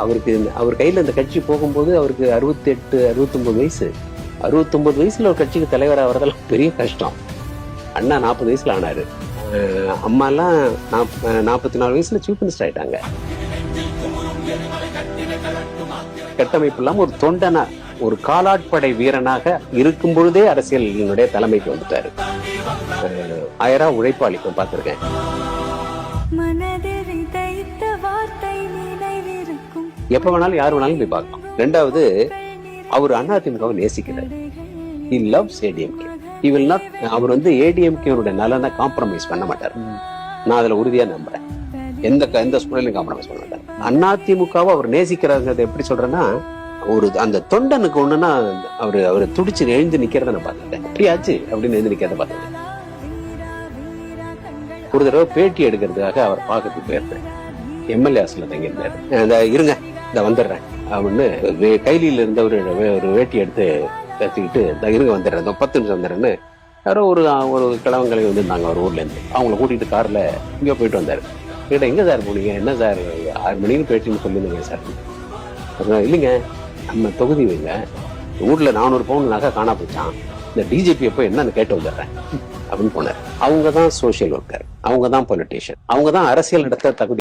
அவருக்கு அவர் கையில இந்த கட்சி போகும்போது அவருக்கு 68, 69 வயசு. 69 வயசுல ஒரு கட்சிக்கு தலைவர் ஆகிறதெல்லாம் பெரிய கஷ்டம். அண்ணா 40 வயசுல ஆனாரு. அம்மா எல்லாம் 44 வயசுல சீஃப் மினிஸ்டர் ஆயிட்டாங்க. கட்டமைப்பு இல்லாம ஒரு தொண்டனா, ஒரு காலாட்படை வீரனாக இருக்கும் பொழுதே அரசியலினுடைய தலைமைக்கு வந்துட்டாரு. 1000 உழைப்பாளிக்கும் பார்த்திருக்கேன். எப்ப வேணாலும் யார் வேணாலும் போய் பார்க்கலாம். ரெண்டாவது, அவர் அதிமுகவை நேசிக்கிறார். He loves ADMK. He will not, அவர் ADMK நலனை காம்ப்ரமைஸ் பண்ண மாட்டார். நான் அதுல உறுதியா நம்புறேன். எந்த சூழலையும் காம்ப்ரமைஸ் பண்ண மாட்டார். அதிமுகவை அவர் நேசிக்கிறாருங்கிறத எப்படி சொல்றேன்னா, அந்த தொண்டனுக்கு ஒண்ணுன்னா அவரு துடிச்சு எழுந்து நிக்கிறத நான் பார்த்துட்டேன். அப்படியாச்சு அப்படின்னு எழுந்து நிக்கிறத பார்த்துட்டேன். ஒரு தடவை பேட்டி எடுக்கிறதுக்காக அவர் பார்க்கறதுக்கு போயிருந்தேன். எம்எல்ஏ ஹாஸ்ல தங்கியிருந்தாரு. இருங்க, இந்த வந்துடுறேன் அப்படின்னு கைலியில இருந்த ஒரு வேட்டி எடுத்து கத்திக்கிட்டு, இருங்க வந்துடுறேன், 10 நிமிஷம் வந்துடுறேன்னு யாரோ ஒரு கிழவங்களை வந்திருந்தாங்க அவர் ஊர்ல இருந்து. அவங்கள கூட்டிட்டு கார்ல இங்கே போயிட்டு வந்தாரு. கிட்ட எங்க சார் போனீங்க? என்ன சார் 6 மணிக்கு பேட்டின்னு சொல்லிருந்தீங்க சார். இல்லைங்க, நம்ம தொகுதி வைங்க, ஊர்ல 400 பவுன் நகை காணா போச்சான், இந்த டிஜிபி எப்போ என்னன்னு கேட்டு வந்துடுறேன் அப்படின்னு போனார். அவங்க தான் சோசியல் ஒர்க்கர், அவங்க தான் பொலிட்டீஷியன், அவங்க தான் அரசியல் நடத்த தகுதி